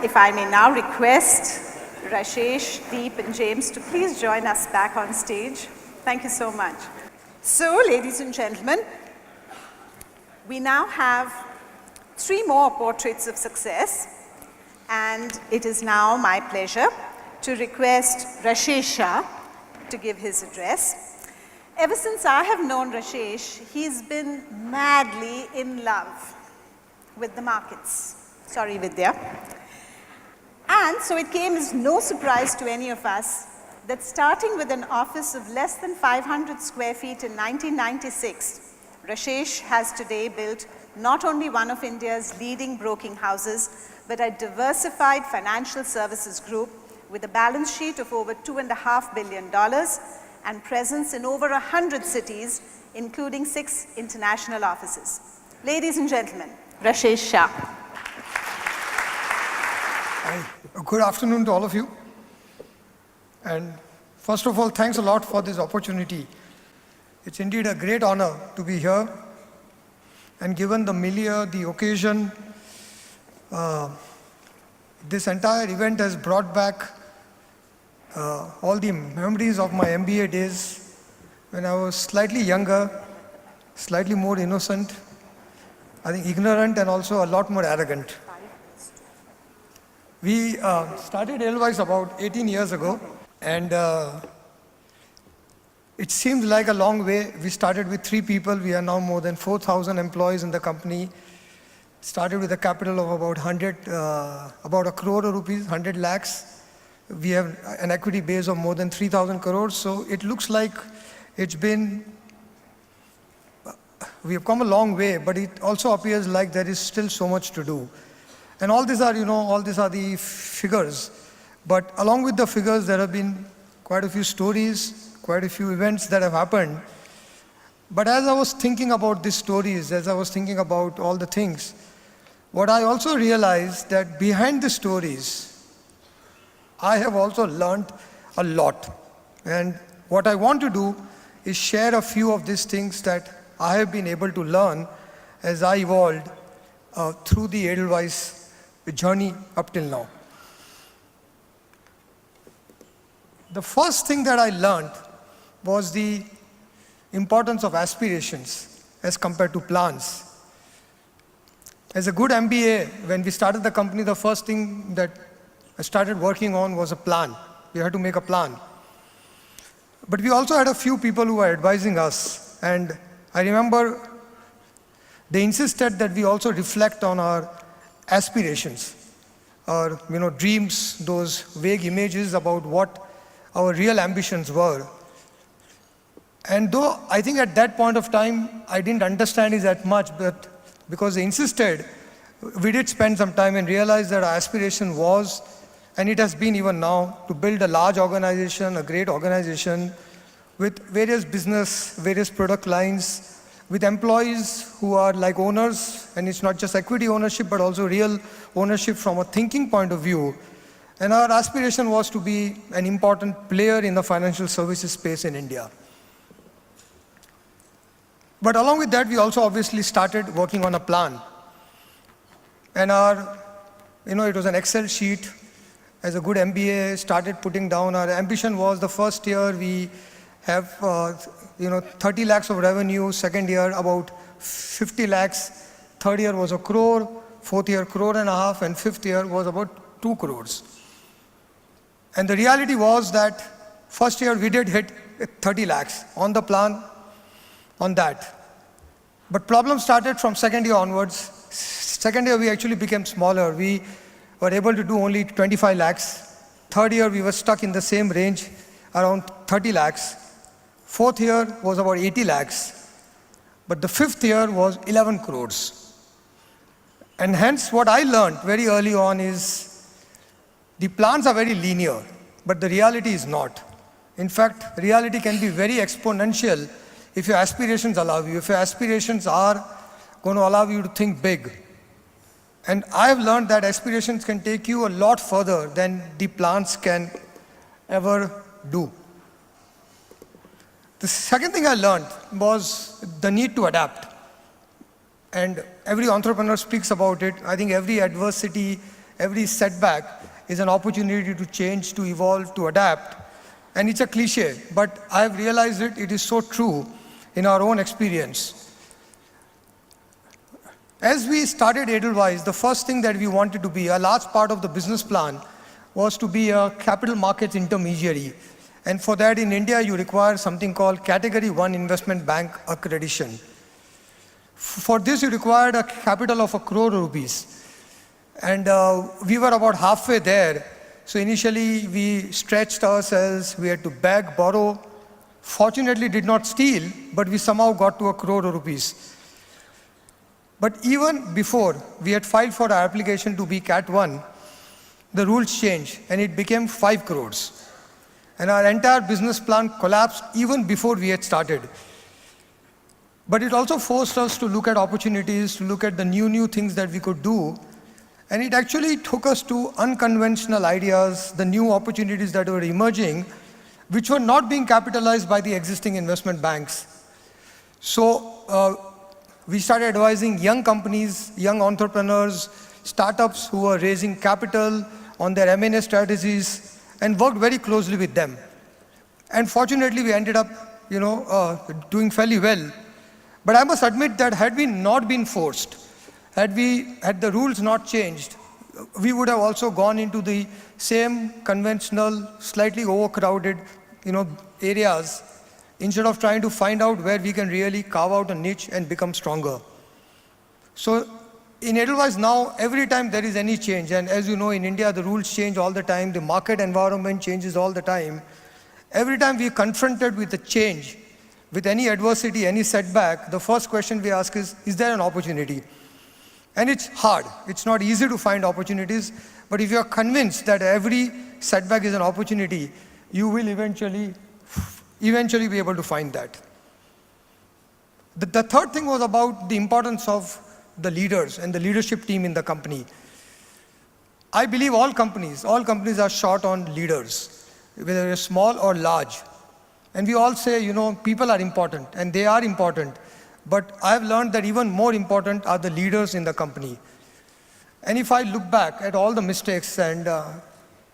if I may now request Rashesh, Deep, and James to please join us back on stage. Thank you so much. So, ladies and gentlemen, we now have 3 more portraits of success, and it is now my pleasure to request Rashesh to give his address. Ever since I have known Rashesh, he's been madly in love with the markets. Sorry, Vidya. And so it came as no surprise to any of us that starting with an office of less than 500 square feet in 1996, Rashesh has today built not only one of India's leading broking houses, but a diversified financial services group with a balance sheet of over $2.5 billion and presence in over 100 cities, including 6 international offices. Ladies and gentlemen, Rashesh Shah. Hi. Good afternoon to all of you. And first of all, thanks a lot for this opportunity. It's indeed a great honor to be here. And given the milieu, the occasion, this entire event has brought back all the memories of my MBA days when I was slightly younger, slightly more innocent, I think ignorant, and also a lot more arrogant. We started Edelweiss about 18 years ago, and it seemed like a long way. We started with 3 people. We are now more than 4,000 employees in the company. Started with a capital of about 1 crore rupees, 100 lakhs. We have an equity base of more than 3,000 crores. So it looks like we have come a long way, but it also appears like there is still so much to do. And all these are, all these are the figures. But along with the figures, there have been quite a few stories, quite a few events that have happened. But as I was thinking about these stories, as I was thinking about all the things, what I also realized that behind the stories, I have also learned a lot. And what I want to do is share a few of these things that I have been able to learn as I evolved through the Edelweiss journey up till now. The first thing that I learned was the importance of aspirations as compared to plans. As a good MBA, when we started the company, the first thing that I started working on was a plan. We had to make a plan. But we also had a few people who were advising us. And I remember they insisted that we also reflect on our aspirations, our dreams, those vague images about what our real ambitions were. And though I think at that point of time, I didn't understand it that much, but because they insisted, we did spend some time and realized that our aspiration was, and it has been even now, to build a large organization, a great organization with various business, various product lines, with employees who are like owners, and it's not just equity ownership, but also real ownership from a thinking point of view. And our aspiration was to be an important player in the financial services space in India. But along with that, we also obviously started working on a plan. And it was an Excel sheet. As a good MBA, started putting down our ambition was the first year we have 30 lakhs of revenue, second year about 50 lakhs, third year was 1 crore, fourth year 1.5 crore, and fifth year was about 2 crores. And the reality was that first year we did hit 30 lakhs on the plan, on that. But problems started from second year onwards. Second year we actually became smaller. We were able to do only 25 lakhs. Third year we were stuck in the same range, around 30 lakhs. Fourth year was about 80 lakhs. But the fifth year was 11 crores. And hence what I learned very early on is the plans are very linear, but the reality is not. In fact, reality can be very exponential if your aspirations allow you, if your aspirations are going to allow you to think big. And I have learned that aspirations can take you a lot further than the plans can ever do. The second thing I learned was the need to adapt. And every entrepreneur speaks about it. I think every adversity, every setback is an opportunity to change, to evolve, to adapt. And it's a cliche, but I've realized it is so true in our own experience. As we started Edelweiss, the first thing that we wanted to be, a large part of the business plan, was to be a capital markets intermediary. And for that, in India, you require something called Category 1 Investment Bank accreditation. For this, you required a capital of 1 crore rupees. And we were about halfway there. So initially, we stretched ourselves. We had to beg, borrow. Fortunately, did not steal, but we somehow got to 1 crore rupees. But even before we had filed for our application to be Cat 1, the rules changed, and it became 5 crores. And our entire business plan collapsed even before we had started. But it also forced us to look at opportunities, to look at the new things that we could do. And it actually took us to unconventional ideas, the new opportunities that were emerging, which were not being capitalized by the existing investment banks. So we started advising young companies, young entrepreneurs, startups who were raising capital on their M&A strategies, and worked very closely with them. And fortunately, we ended up, doing fairly well. But I must admit that had we not been forced, had the rules not changed, we would have also gone into the same conventional, slightly overcrowded, areas, instead of trying to find out where we can really carve out a niche and become stronger. So in Edelweiss now, every time there is any change, and as you know, in India, the rules change all the time, the market environment changes all the time. Every time we are confronted with a change, with any adversity, any setback, the first question we ask is there an opportunity? And it's hard. It's not easy to find opportunities, but if you are convinced that every setback is an opportunity, you will eventually be able to find that. The third thing was about the importance of the leaders and the leadership team in the company. I believe all companies are short on leaders, whether they're small or large. And we all say, people are important, and they are important. But I've learned that even more important are the leaders in the company. And if I look back at all the mistakes, and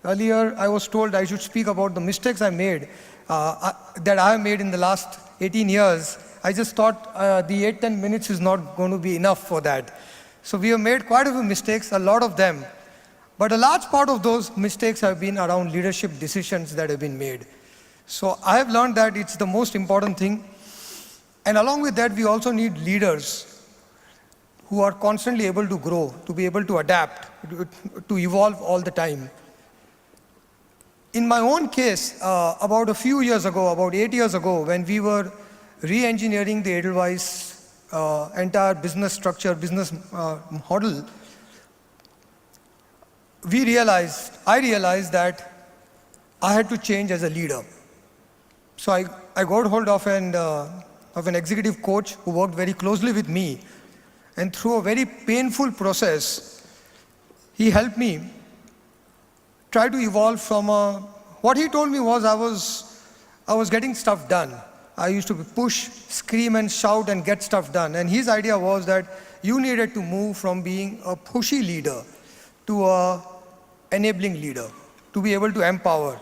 earlier I was told I should speak about the mistakes I made, that I have made in the last 18 years, I just thought the 8-10 minutes is not going to be enough for that. So we have made quite a few mistakes, a lot of them. But a large part of those mistakes have been around leadership decisions that have been made. So I have learned that it's the most important thing. And along with that, we also need leaders who are constantly able to grow, to be able to adapt, to evolve all the time. In my own case, about a few years ago, about 8 years ago, when we were re-engineering the Edelweiss entire business structure, business model, I realized that I had to change as a leader. So I got hold of an executive coach who worked very closely with me, and through a very painful process, he helped me try to evolve from what he told me was I was getting stuff done. I used to push, scream, and shout and get stuff done. And his idea was that you needed to move from being a pushy leader to a enabling leader, to be able to empower.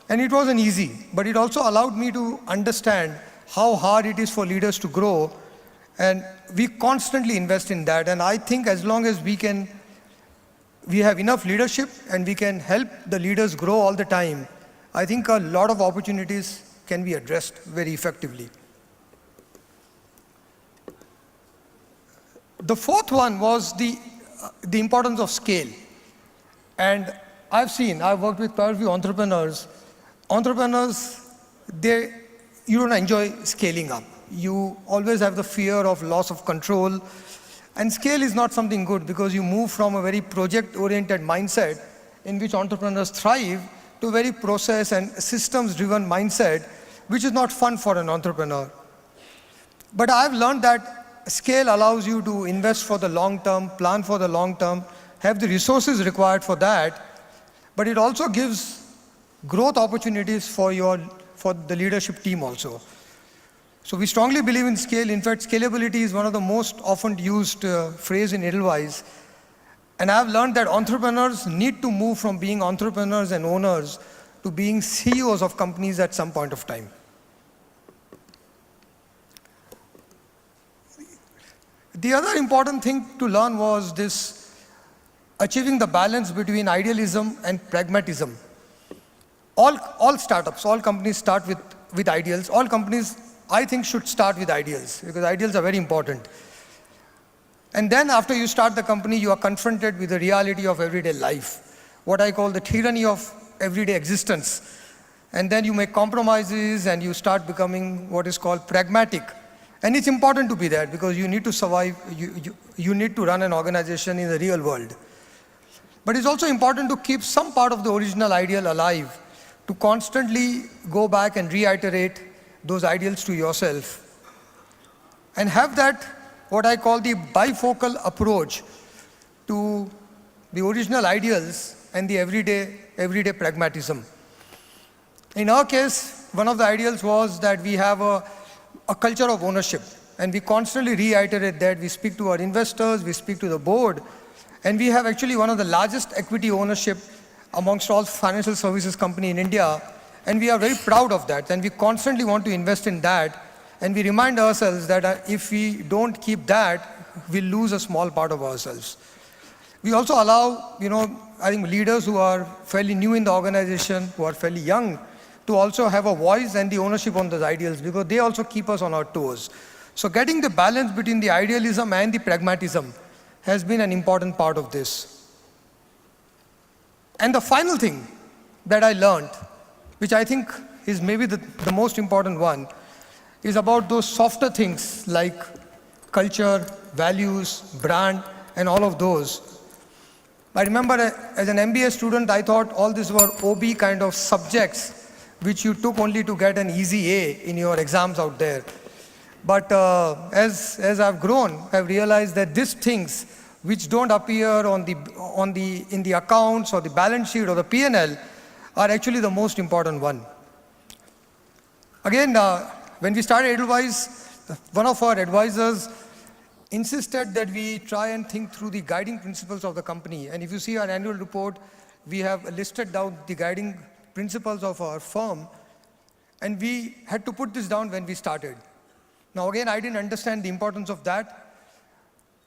And it wasn't easy, but it also allowed me to understand how hard it is for leaders to grow. And we constantly invest in that. And I think as long as we have enough leadership and we can help the leaders grow all the time, I think a lot of opportunities can be addressed very effectively. The fourth one was the importance of scale. And I've worked with quite a few entrepreneurs. Entrepreneurs, you don't enjoy scaling up. You always have the fear of loss of control. And scale is not something good because you move from a very project-oriented mindset in which entrepreneurs thrive to a very process and systems-driven mindset, which is not fun for an entrepreneur. But I've learned that scale allows you to invest for the long term, plan for the long term, have the resources required for that, but it also gives growth opportunities for the leadership team also. So we strongly believe in scale. In fact, scalability is one of the most often used phrase in Edelweiss. And I've learned that entrepreneurs need to move from being entrepreneurs and owners to being CEOs of companies at some point of time. The other important thing to learn was this achieving the balance between idealism and pragmatism. All startups, all companies start with ideals. All companies, I think, should start with ideals because ideals are very important. And then after you start the company, you are confronted with the reality of everyday life, what I call the tyranny of everyday existence. And then you make compromises and you start becoming what is called pragmatic. And it's important to be that because you need to survive, you need to run an organization in the real world. But it's also important to keep some part of the original ideal alive, to constantly go back and reiterate those ideals to yourself. And have that, what I call the bifocal approach to the original ideals and the everyday pragmatism. In our case, one of the ideals was that we have a culture of ownership, and we constantly reiterate that. We speak to our investors, we speak to the board, and we have actually one of the largest equity ownership amongst all financial services company in India, and we are very proud of that, and we constantly want to invest in that, and we remind ourselves that if we don't keep that, we'll lose a small part of ourselves. We also allow, I think leaders who are fairly new in the organization, who are fairly young, to also have a voice and the ownership on those ideals because they also keep us on our toes. So getting the balance between the idealism and the pragmatism has been an important part of this. And the final thing that I learned, which I think is maybe the most important one, is about those softer things like culture, values, brand, and all of those. I remember as an MBA student, I thought all these were OB kind of subjects which you took only to get an easy A in your exams out there. But as I've grown, I've realized that these things which don't appear in the accounts or the balance sheet or the P&L are actually the most important one. Again, when we started Edelweiss, one of our advisors insisted that we try and think through the guiding principles of the company. And if you see our annual report, we have listed down the guiding principles of our firm, and we had to put this down when we started. Now again, I didn't understand the importance of that,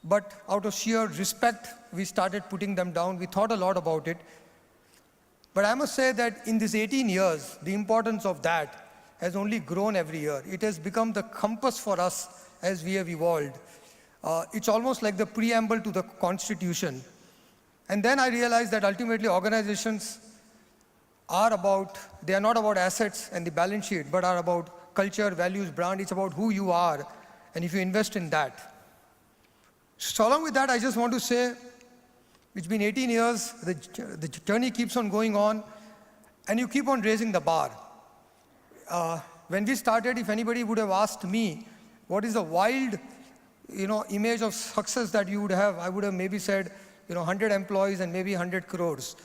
but out of sheer respect, we started putting them down. We thought a lot about it. But I must say that in these 18 years, the importance of that has only grown every year. It has become the compass for us as we have evolved. It's almost like the preamble to the Constitution. And then I realized that ultimately organizations they are not about assets and the balance sheet, but are about culture, values, brand. It's about who you are, and if you invest in that. So along with that, I just want to say, it's been 18 years, the journey keeps on going on, and you keep on raising the bar. When we started, if anybody would have asked me, what is the wild image of success that you would have, I would have maybe said, 100 employees and maybe 100 crores.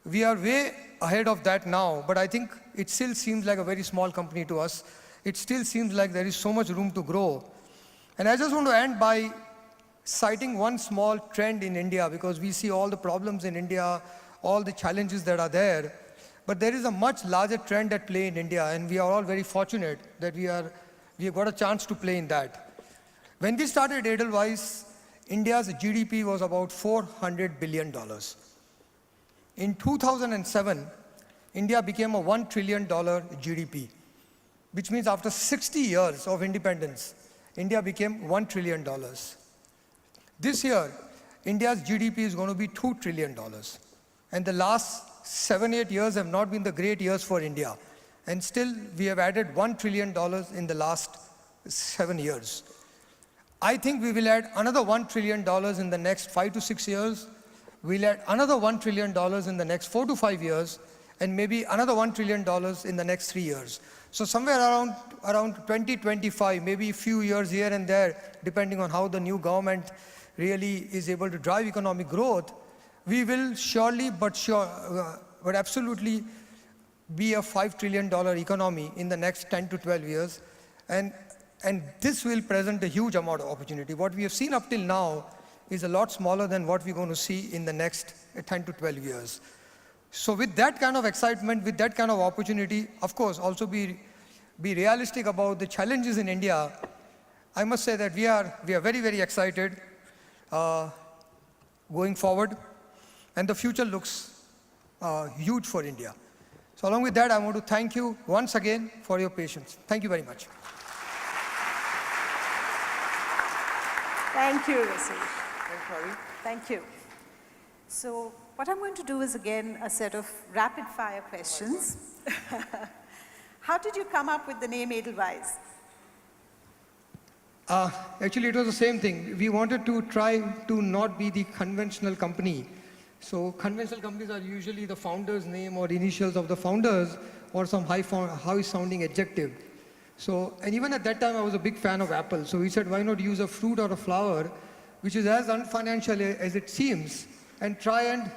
We are way ahead of that now, but I think it still seems like a very small company to us. It still seems like there is so much room to grow. And I just want to end by citing one small trend in India, because we see all the problems in India, all the challenges that are there, but there is a much larger trend at play in India, and we are all very fortunate that we have got a chance to play in that. When we started Edelweiss, India's GDP was about $400 billion. In 2007, India became a $1 trillion GDP, which means after 60 years of independence, India became $1 trillion. This year, India's GDP is going to be $2 trillion. And the last 7-8 years have not been the great years for India. And still, we have added $1 trillion in the last 7 years. I think we will add another $1 trillion in the next 5 to 6 years. We'll add another $1 trillion in the next 4 to 5 years, and maybe another $1 trillion in the next 3 years. So somewhere around 2025, maybe a few years here and there, depending on how the new government really is able to drive economic growth, we will surely, but absolutely be a $5 trillion economy in the next 10 to 12 years. And this will present a huge amount of opportunity. What we have seen up till now is a lot smaller than what we're going to see in the next 10 to 12 years. So with that kind of excitement, with that kind of opportunity, of course, also be realistic about the challenges in India. I must say that we are very, very excited going forward, and the future looks huge for India. So along with that, I want to thank you once again for your patience. Thank you very much. Thank you, Rashesh. Thank you. So what I'm going to do is again a set of rapid fire questions. How did you come up with the name Edelweiss? Actually, it was the same thing. We wanted to try to not be the conventional company. So conventional companies are usually the founder's name or initials of the founders or some high-sounding adjective. So, and even at that time, I was a big fan of Apple. So we said, why not use a fruit or a flower, which is as unfinancial as it seems, and try and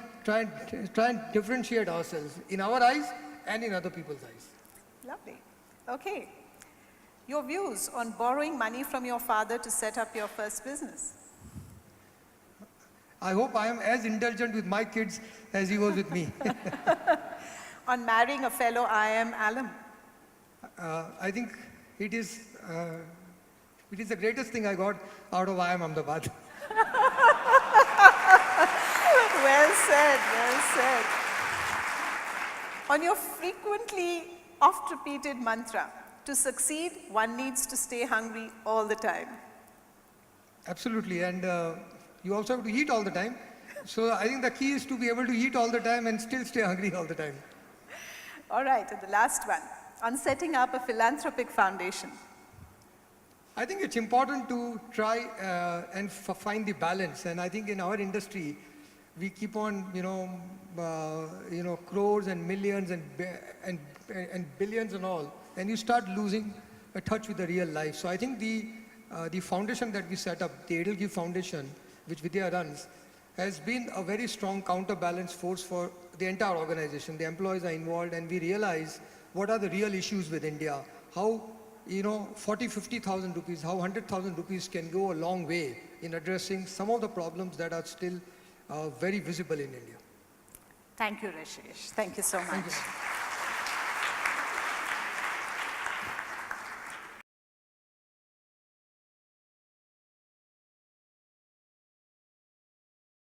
differentiate ourselves in our eyes and in other people's eyes. Lovely. Okay. Your views on borrowing money from your father to set up your first business? I hope I am as indulgent with my kids as he was with me. On marrying a fellow IIM alum? I think it is the greatest thing I got out of IIM Ahmedabad. Well said, well said. On your frequently oft-repeated mantra, to succeed, one needs to stay hungry all the time. Absolutely, and you also have to eat all the time. So I think the key is to be able to eat all the time and still stay hungry all the time. All right, and the last one, on setting up a philanthropic foundation. I think it's important to try and find the balance, and I think in our industry, we keep on, crores and millions and billions and all, and you start losing a touch with the real life. So I think the foundation that we set up, the Edelgive Foundation, which Vidya runs, has been a very strong counterbalance force for the entire organization. The employees are involved, and we realize what are the real issues with India, how 40,000-50,000 rupees, how 100,000 rupees can go a long way in addressing some of the problems that are still very visible in India. Thank you, Rashesh. Thank you so much. Thank you.